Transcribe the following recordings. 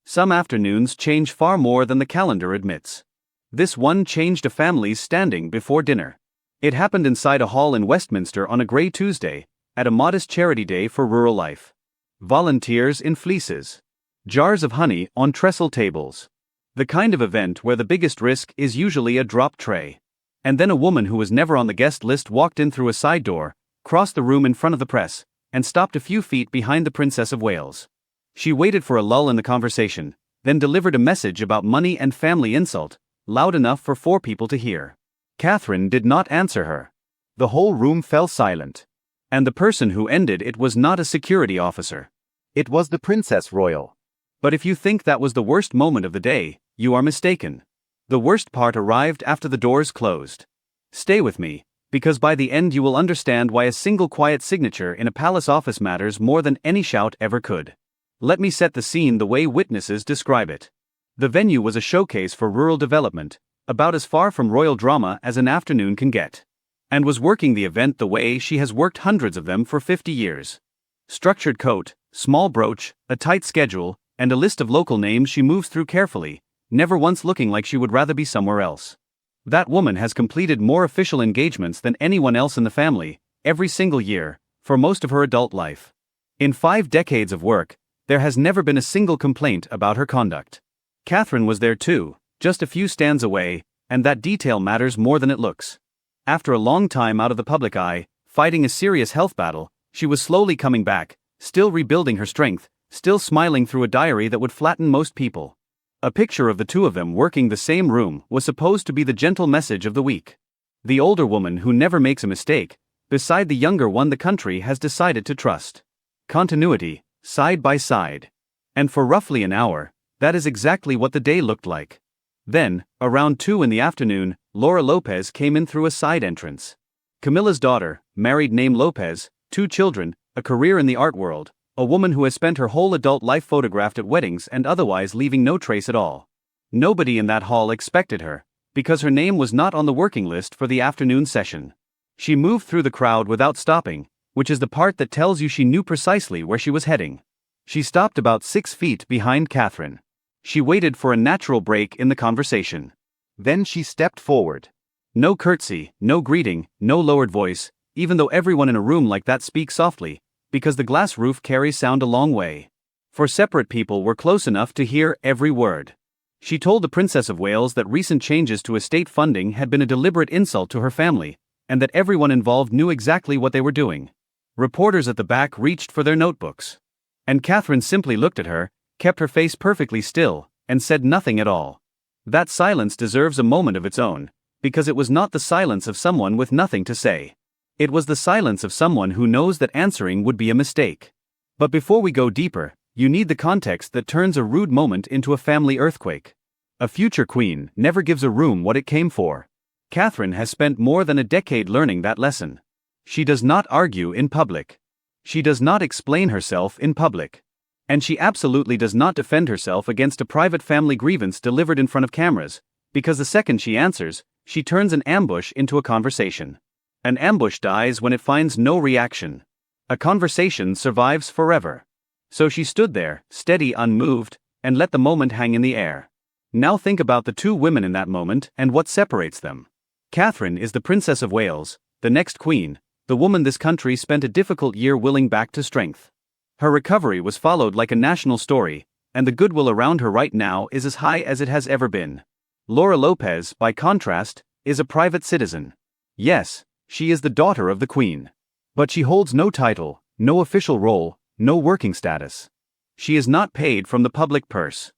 Some afternoons change far more than the calendar admits. This one changed a family's standing before dinner. It happened inside a hall in Westminster on a grey Tuesday, at a modest charity day for rural life. Volunteers in fleeces. Jars of honey on trestle tables. The kind of event where the biggest risk is usually a drop tray. And then a woman who was never on the guest list walked in through a side door, crossed the room in front of the press, and stopped a few feet behind the Princess of Wales. She waited for a lull in the conversation, then delivered a message about money and family insult, loud enough for 4 people to hear. Catherine did not answer her. The whole room fell silent. And the person who ended it was not a security officer. It was the Princess Royal. But if you think that was the worst moment of the day, you are mistaken. The worst part arrived after the doors closed. Stay with me, because by the end you will understand why a single quiet signature in a palace office matters more than any shout ever could. Let me set the scene the way witnesses describe it. The venue was a showcase for rural development, about as far from royal drama as an afternoon can get. And was working the event the way she has worked hundreds of them for 50 years. Structured coat, small brooch, a tight schedule, and a list of local names she moves through carefully, never once looking like she would rather be somewhere else. That woman has completed more official engagements than anyone else in the family, every single year, for most of her adult life. In 5 decades of work, there has never been a single complaint about her conduct. Catherine was there too, just a few stands away, and that detail matters more than it looks. After a long time out of the public eye, fighting a serious health battle, she was slowly coming back, still rebuilding her strength, still smiling through a diary that would flatten most people. A picture of the two of them working the same room was supposed to be the gentle message of the week. The older woman who never makes a mistake, beside the younger one the country has decided to trust. Continuity, side by side. And for roughly an hour, that is exactly what the day looked like. Then, around 2 in the afternoon, Laura Lopez came in through a side entrance. Camilla's daughter, married name Lopez, 2 children, a career in the art world, a woman who has spent her whole adult life photographed at weddings and otherwise leaving no trace at all. Nobody in that hall expected her, because her name was not on the working list for the afternoon session. She moved through the crowd without stopping, which is the part that tells you she knew precisely where she was heading. She stopped about 6 feet behind Catherine. She waited for a natural break in the conversation. Then she stepped forward. No curtsy, no greeting, no lowered voice, even though everyone in a room like that speaks softly, because the glass roof carries sound a long way. For separate people were close enough to hear every word. She told the Princess of Wales that recent changes to estate funding had been a deliberate insult to her family, and that everyone involved knew exactly what they were doing. Reporters at the back reached for their notebooks. And Catherine simply looked at her, kept her face perfectly still, and said nothing at all. That silence deserves a moment of its own, because it was not the silence of someone with nothing to say. It was the silence of someone who knows that answering would be a mistake. But before we go deeper, you need the context that turns a rude moment into a family earthquake. A future queen never gives a room what it came for. Catherine has spent more than a decade learning that lesson. She does not argue in public. She does not explain herself in public. And she absolutely does not defend herself against a private family grievance delivered in front of cameras, because the second she answers, she turns an ambush into a conversation. An ambush dies when it finds no reaction. A conversation survives forever. So she stood there, steady, unmoved, and let the moment hang in the air. Now think about the 2 women in that moment and what separates them. Catherine is the Princess of Wales, the next queen, the woman this country spent a difficult year willing back to strength. Her recovery was followed like a national story, and the goodwill around her right now is as high as it has ever been. Laura Lopez, by contrast, is a private citizen. Yes, she is the daughter of the Queen. But she holds no title, no official role, no working status. She is not paid from the public purse.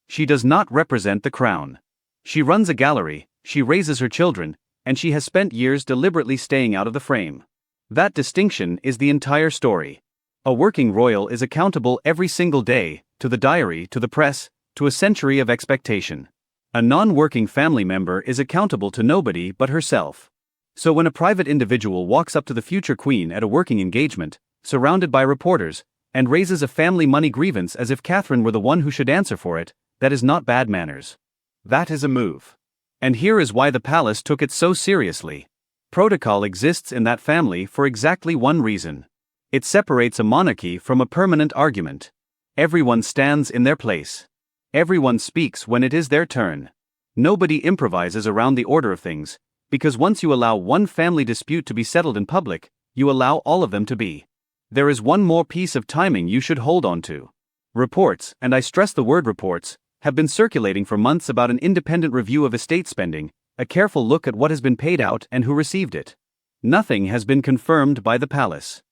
She does not represent the crown. She runs a gallery, she raises her children, and she has spent years deliberately staying out of the frame. That distinction is the entire story. A working royal is accountable every single day, to the diary, to the press, to a century of expectation. A non-working family member is accountable to nobody but herself. So when a private individual walks up to the future queen at a working engagement, surrounded by reporters, and raises a family money grievance as if Catherine were the one who should answer for it, that is not bad manners. That is a move. And here is why the palace took it so seriously. Protocol exists in that family for exactly one reason. It separates a monarchy from a permanent argument. Everyone stands in their place. Everyone speaks when it is their turn. Nobody improvises around the order of things, because once you allow one family dispute to be settled in public, you allow all of them to be. There is one more piece of timing you should hold on to. Reports, and I stress the word reports, have been circulating for months about an independent review of estate spending, a careful look at what has been paid out and who received it. Nothing has been confirmed by the palace.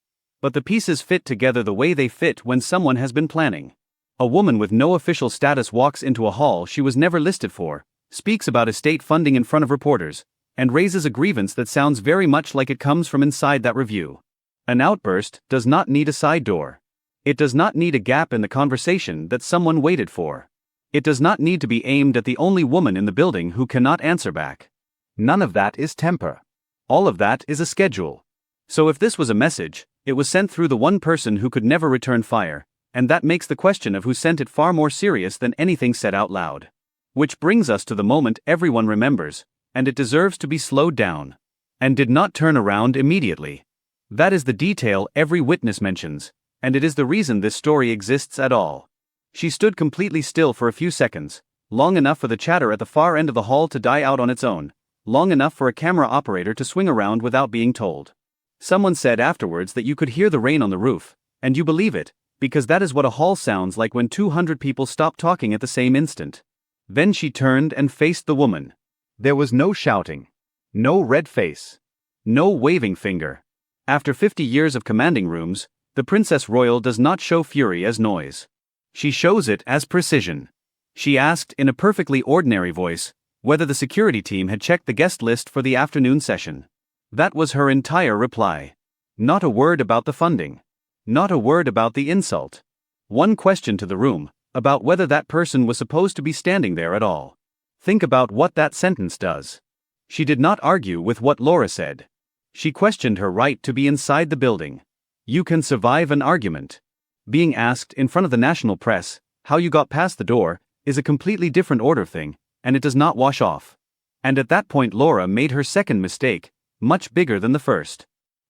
But the pieces fit together the way they fit when someone has been planning. A woman with no official status walks into a hall she was never listed for, speaks about estate funding in front of reporters, and raises a grievance that sounds very much like it comes from inside that review. An outburst does not need a side door. It does not need a gap in the conversation that someone waited for. It does not need to be aimed at the only woman in the building who cannot answer back. None of that is temper. All of that is a schedule. So if this was a message, it was sent through the one person who could never return fire, and that makes the question of who sent it far more serious than anything said out loud. Which brings us to the moment everyone remembers, and it deserves to be slowed down. And did not turn around immediately. That is the detail every witness mentions, and it is the reason this story exists at all. She stood completely still for a few seconds, long enough for the chatter at the far end of the hall to die out on its own, long enough for a camera operator to swing around without being told. Someone said afterwards that you could hear the rain on the roof, and you believe it, because that is what a hall sounds like when 200 people stop talking at the same instant. Then she turned and faced the woman. There was no shouting. No red face. No waving finger. After 50 years of commanding rooms, the Princess Royal does not show fury as noise. She shows it as precision. She asked in a perfectly ordinary voice whether the security team had checked the guest list for the afternoon session. That was her entire reply. Not a word about the funding. Not a word about the insult. One question to the room, about whether that person was supposed to be standing there at all. Think about what that sentence does. She did not argue with what Laura said. She questioned her right to be inside the building. You can survive an argument. Being asked in front of the national press how you got past the door is a completely different order of thing, and it does not wash off. And at that point Laura made her second mistake, much bigger than the first.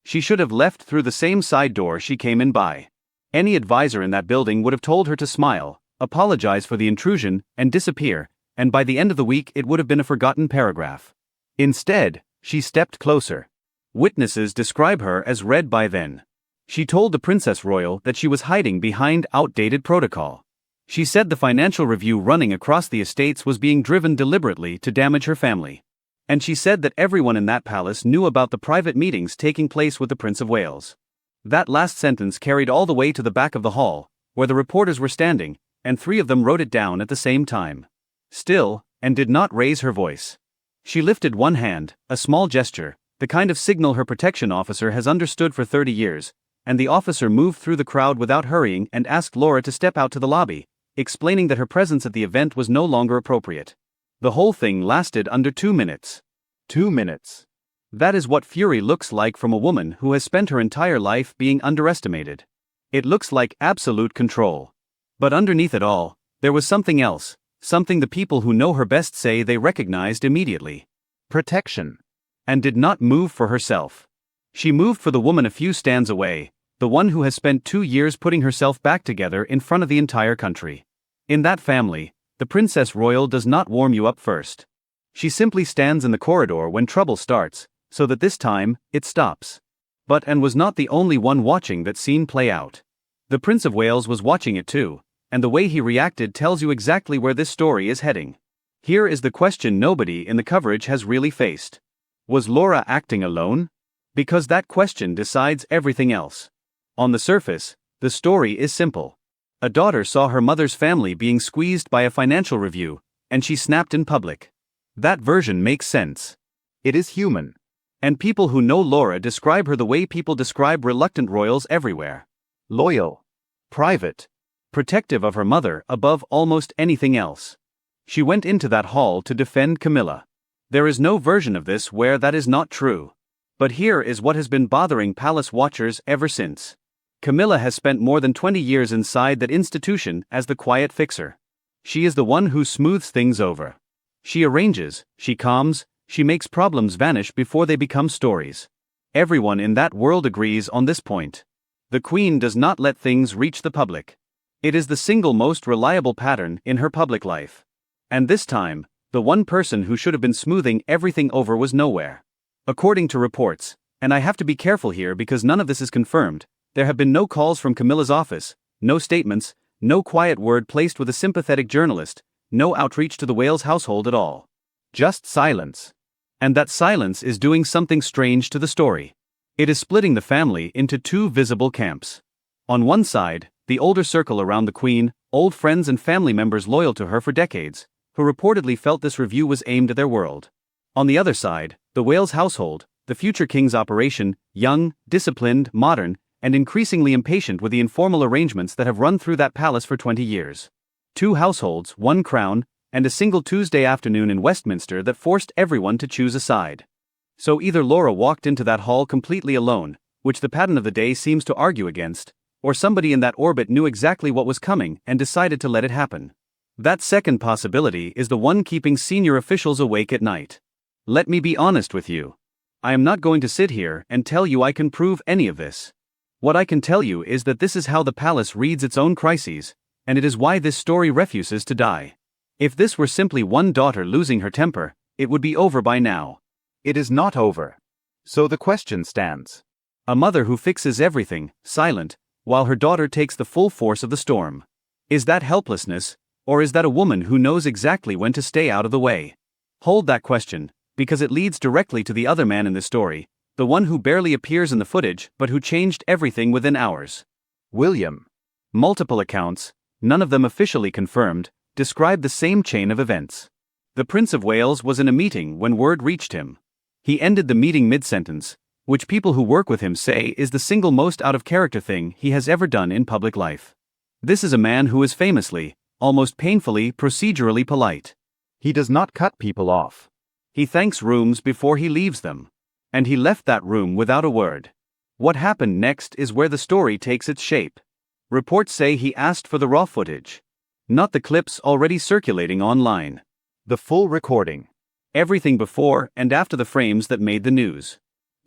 She should have left through the same side door she came in by. Any advisor in that building would have told her to smile, apologize for the intrusion, and disappear, and by the end of the week it would have been a forgotten paragraph. Instead, she stepped closer. Witnesses describe her as red by then. She told the Princess Royal that she was hiding behind outdated protocol. She said the financial review running across the estates was being driven deliberately to damage her family. And she said that everyone in that palace knew about the private meetings taking place with the Prince of Wales. That last sentence carried all the way to the back of the hall, where the reporters were standing, and 3 of them wrote it down at the same time. Still, and did not raise her voice. She lifted one hand, a small gesture, the kind of signal her protection officer has understood for 30 years, and the officer moved through the crowd without hurrying and asked Laura to step out to the lobby, explaining that her presence at the event was no longer appropriate. The whole thing lasted under 2 minutes. 2 minutes. That is what fury looks like from a woman who has spent her entire life being underestimated. It looks like absolute control. But underneath it all, there was something else, something the people who know her best say they recognized immediately. Protection. And did not move for herself. She moved for the woman a few stands away, the one who has spent 2 years putting herself back together in front of the entire country. In that family, the Princess Royal does not warm you up first. She simply stands in the corridor when trouble starts, so that this time, it stops. But and was not the only one watching that scene play out. The Prince of Wales was watching it too, and the way he reacted tells you exactly where this story is heading. Here is the question nobody in the coverage has really faced. Was Laura acting alone? Because that question decides everything else. On the surface, the story is simple. A daughter saw her mother's family being squeezed by a financial review, and she snapped in public. That version makes sense. It is human. And people who know Laura describe her the way people describe reluctant royals everywhere. Loyal. Private. Protective of her mother above almost anything else. She went into that hall to defend Camilla. There is no version of this where that is not true. But here is what has been bothering palace watchers ever since. Camilla has spent more than 20 years inside that institution as the quiet fixer. She is the one who smooths things over. She arranges, she calms, she makes problems vanish before they become stories. Everyone in that world agrees on this point. The Queen does not let things reach the public. It is the single most reliable pattern in her public life. And this time, the one person who should have been smoothing everything over was nowhere. According to reports, and I have to be careful here because none of this is confirmed, there have been no calls from Camilla's office, no statements, no quiet word placed with a sympathetic journalist, no outreach to the Wales household at all. Just silence. And that silence is doing something strange to the story. It is splitting the family into two visible camps. On one side, the older circle around the Queen, old friends and family members loyal to her for decades, who reportedly felt this review was aimed at their world. On the other side, the Wales household, the future king's operation, young, disciplined, modern, and increasingly impatient with the informal arrangements that have run through that palace for 20 years. Two households, one crown, and a single Tuesday afternoon in Westminster that forced everyone to choose a side. So either Laura walked into that hall completely alone, which the pattern of the day seems to argue against, or somebody in that orbit knew exactly what was coming and decided to let it happen. That second possibility is the one keeping senior officials awake at night. Let me be honest with you. I am not going to sit here and tell you I can prove any of this. What I can tell you is that this is how the palace reads its own crises, and it is why this story refuses to die. If this were simply one daughter losing her temper, it would be over by now. It is not over. So the question stands. A mother who fixes everything, silent, while her daughter takes the full force of the storm. Is that helplessness, or is that a woman who knows exactly when to stay out of the way? Hold that question, because it leads directly to the other man in this story, the one who barely appears in the footage but who changed everything within hours. William. Multiple accounts, none of them officially confirmed, describe the same chain of events. The Prince of Wales was in a meeting when word reached him. He ended the meeting mid-sentence, which people who work with him say is the single most out-of-character thing he has ever done in public life. This is a man who is famously, almost painfully, procedurally polite. He does not cut people off. He thanks rooms before he leaves them. And he left that room without a word. What happened next is where the story takes its shape. Reports say he asked for the raw footage. Not the clips already circulating online. The full recording. Everything before and after the frames that made the news.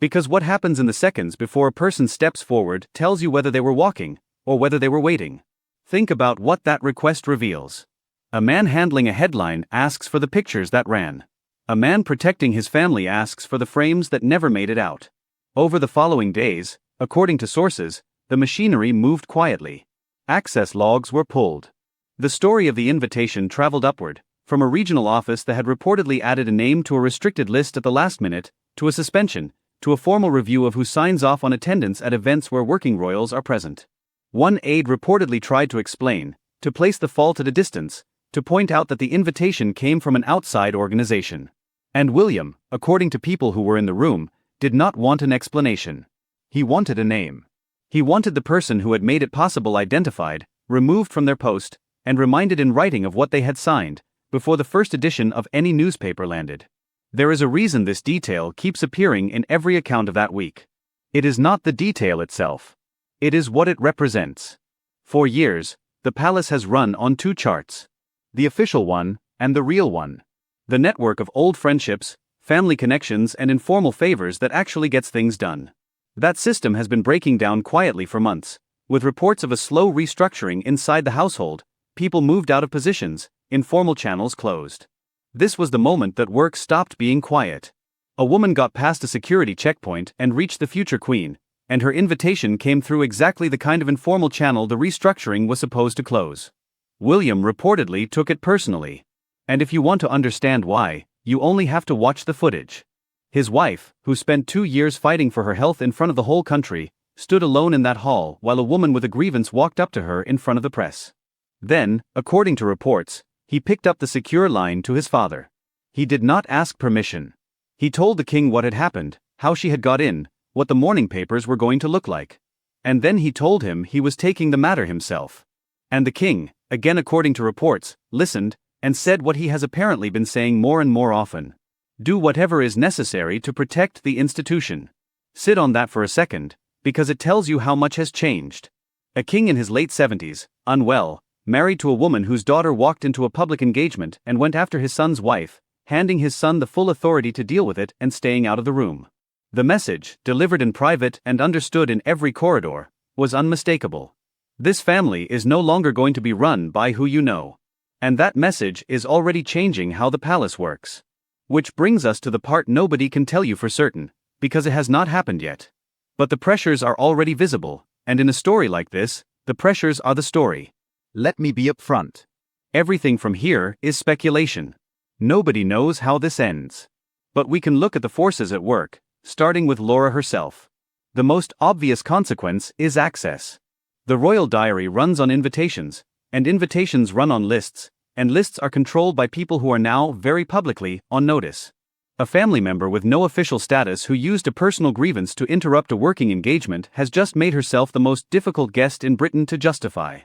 Because what happens in the seconds before a person steps forward tells you whether they were walking, or whether they were waiting. Think about what that request reveals. A man handling a headline asks for the pictures that ran. A man protecting his family asks for the frames that never made it out. Over the following days, according to sources, the machinery moved quietly. Access logs were pulled. The story of the invitation traveled upward, from a regional office that had reportedly added a name to a restricted list at the last minute, to a suspension, to a formal review of who signs off on attendance at events where working royals are present. One aide reportedly tried to explain, to place the fault at a distance, to point out that the invitation came from an outside organization. And William, according to people who were in the room, did not want an explanation. He wanted a name. He wanted the person who had made it possible identified, removed from their post, and reminded in writing of what they had signed, before the first edition of any newspaper landed. There is a reason this detail keeps appearing in every account of that week. It is not the detail itself. It is what it represents. For years, the palace has run on two charts. The official one, and the real one. The network of old friendships, family connections and informal favors that actually gets things done. That system has been breaking down quietly for months, with reports of a slow restructuring inside the household, people moved out of positions, informal channels closed. This was the moment that work stopped being quiet. A woman got past a security checkpoint and reached the future queen, and her invitation came through exactly the kind of informal channel the restructuring was supposed to close. William reportedly took it personally. And if you want to understand why, you only have to watch the footage. His wife, who spent 2 years fighting for her health in front of the whole country, stood alone in that hall while a woman with a grievance walked up to her in front of the press. Then, according to reports, he picked up the secure line to his father. He did not ask permission. He told the king what had happened, how she had got in, what the morning papers were going to look like. And then he told him he was taking the matter himself. And the king, again according to reports, listened, and said what he has apparently been saying more and more often. Do whatever is necessary to protect the institution. Sit on that for a second, because it tells you how much has changed. A king in his late 70s, unwell, married to a woman whose daughter walked into a public engagement and went after his son's wife, handing his son the full authority to deal with it and staying out of the room. The message, delivered in private and understood in every corridor, was unmistakable. This family is no longer going to be run by who you know. And that message is already changing how the palace works. Which brings us to the part nobody can tell you for certain, because it has not happened yet. But the pressures are already visible, and in a story like this, the pressures are the story. Let me be upfront. Everything from here is speculation. Nobody knows how this ends. But we can look at the forces at work, starting with Laura herself. The most obvious consequence is access. The royal diary runs on invitations, and invitations run on lists, and lists are controlled by people who are now, very publicly, on notice. A family member with no official status who used a personal grievance to interrupt a working engagement has just made herself the most difficult guest in Britain to justify.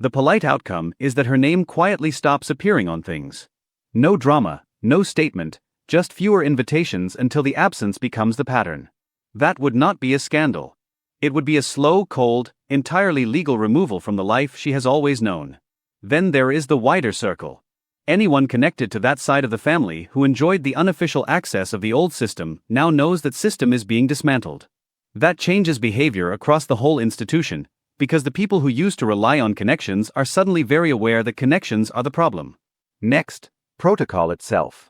The polite outcome is that her name quietly stops appearing on things. No drama, no statement, just fewer invitations until the absence becomes the pattern. That would not be a scandal. It would be a slow, cold, entirely legal removal from the life she has always known. Then there is the wider circle. Anyone connected to that side of the family who enjoyed the unofficial access of the old system now knows that system is being dismantled. That changes behavior across the whole institution, because the people who used to rely on connections are suddenly very aware that connections are the problem. Next, protocol itself.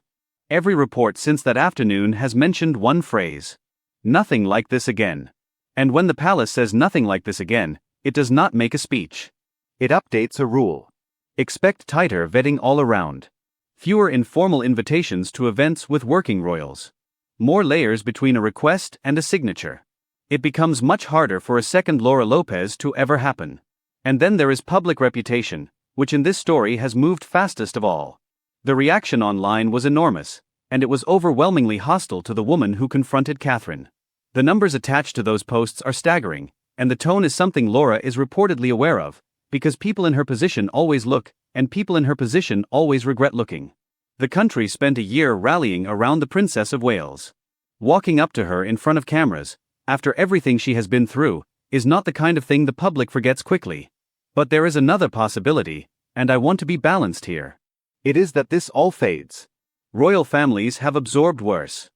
Every report since that afternoon has mentioned one phrase. Nothing like this again. And when the palace says nothing like this again, it does not make a speech. It updates a rule. Expect tighter vetting all around. Fewer informal invitations to events with working royals. More layers between a request and a signature. It becomes much harder for a second Laura Lopez to ever happen. And then there is public reputation, which in this story has moved fastest of all. The reaction online was enormous, and it was overwhelmingly hostile to the woman who confronted Catherine. The numbers attached to those posts are staggering, and the tone is something Laura is reportedly aware of, because people in her position always look, and people in her position always regret looking. The country spent a year rallying around the Princess of Wales. Walking up to her in front of cameras, after everything she has been through, is not the kind of thing the public forgets quickly. But there is another possibility, and I want to be balanced here. It is that this all fades. Royal families have absorbed worse.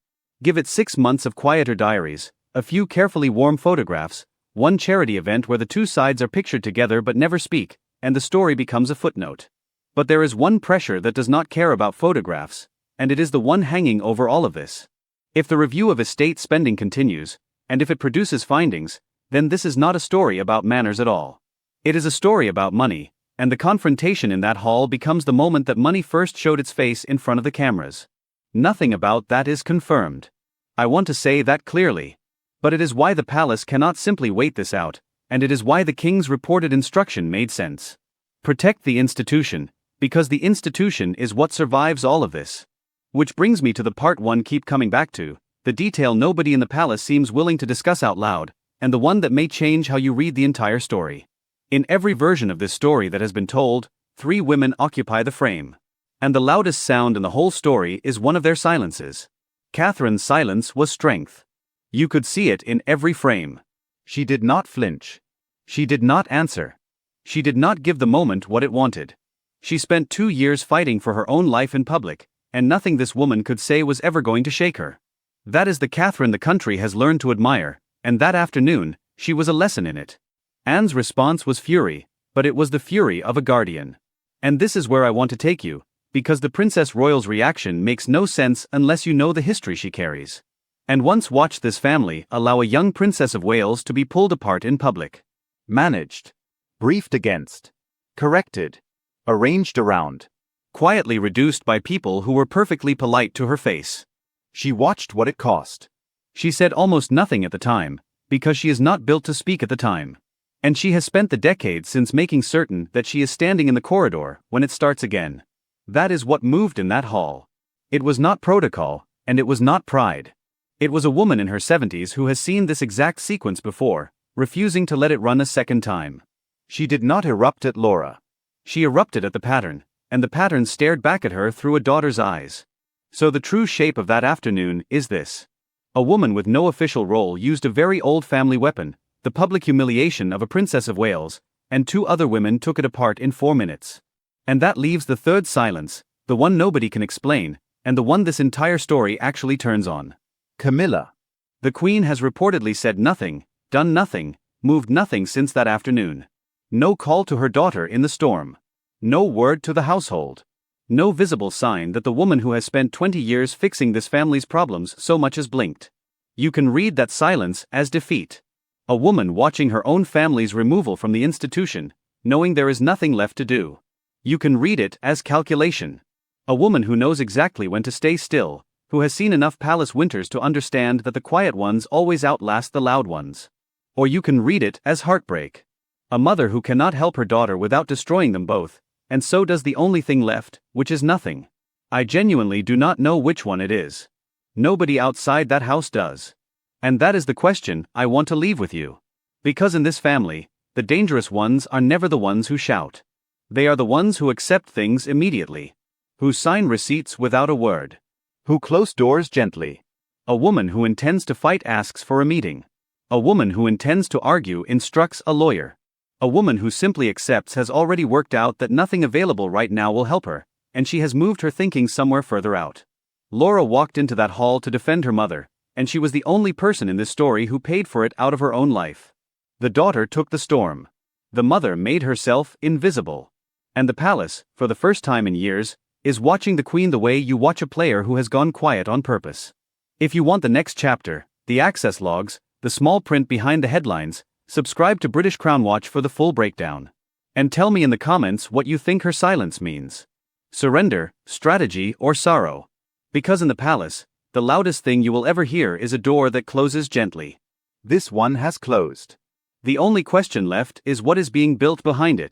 Give it 6 months of quieter diaries, a few carefully warm photographs, one charity event where the two sides are pictured together but never speak, and the story becomes a footnote. But there is one pressure that does not care about photographs, and it is the one hanging over all of this. If the review of estate spending continues, and if it produces findings, then this is not a story about manners at all. It is a story about money, and the confrontation in that hall becomes the moment that money first showed its face in front of the cameras. Nothing about that is confirmed. I want to say that clearly. But it is why the palace cannot simply wait this out, and it is why the king's reported instruction made sense. Protect the institution, because the institution is what survives all of this. Which brings me to the part one keep coming back to, the detail nobody in the palace seems willing to discuss out loud, and the one that may change how you read the entire story. In every version of this story that has been told, 3 women occupy the frame. And the loudest sound in the whole story is one of their silences. Catherine's silence was strength. You could see it in every frame. She did not flinch. She did not answer. She did not give the moment what it wanted. She spent 2 years fighting for her own life in public, and nothing this woman could say was ever going to shake her. That is the Catherine the country has learned to admire, and that afternoon, she was a lesson in it. Anne's response was fury, but it was the fury of a guardian. And this is where I want to take you, because the Princess Royal's reaction makes no sense unless you know the history she carries. And once watch this family allow a young Princess of Wales to be pulled apart in public. Managed. Briefed against. Corrected. Arranged around. Quietly reduced by people who were perfectly polite to her face. She watched what it cost. She said almost nothing at the time, because she is not built to speak at the time. And she has spent the decades since making certain that she is standing in the corridor when it starts again. That is what moved in that hall. It was not protocol, and it was not pride. It was a woman in her 70s who has seen this exact sequence before, refusing to let it run a second time. She did not erupt at Laura. She erupted at the pattern, and the pattern stared back at her through a daughter's eyes. So the true shape of that afternoon is this. A woman with no official role used a very old family weapon, the public humiliation of a Princess of Wales, and 2 other women took it apart in 4 minutes. And that leaves the third silence, the one nobody can explain, and the one this entire story actually turns on. Camilla. The Queen has reportedly said nothing, done nothing, moved nothing since that afternoon. No call to her daughter in the storm. No word to the household. No visible sign that the woman who has spent 20 years fixing this family's problems so much as blinked. You can read that silence as defeat. A woman watching her own family's removal from the institution, knowing there is nothing left to do. You can read it as calculation. A woman who knows exactly when to stay still, who has seen enough palace winters to understand that the quiet ones always outlast the loud ones. Or you can read it as heartbreak. A mother who cannot help her daughter without destroying them both, and so does the only thing left, which is nothing. I genuinely do not know which one it is. Nobody outside that house does. And that is the question I want to leave with you. Because in this family, the dangerous ones are never the ones who shout. They are the ones who accept things immediately. Who sign receipts without a word. Who close doors gently. A woman who intends to fight asks for a meeting. A woman who intends to argue instructs a lawyer. A woman who simply accepts has already worked out that nothing available right now will help her, and she has moved her thinking somewhere further out. Laura walked into that hall to defend her mother, and she was the only person in this story who paid for it out of her own life. The daughter took the storm. The mother made herself invisible. And the palace, for the first time in years, is watching the queen the way you watch a player who has gone quiet on purpose. If you want the next chapter, the access logs, the small print behind the headlines, subscribe to British Crown Watch for the full breakdown. And tell me in the comments what you think her silence means. Surrender, strategy, or sorrow. Because in the palace, the loudest thing you will ever hear is a door that closes gently. This one has closed. The only question left is what is being built behind it.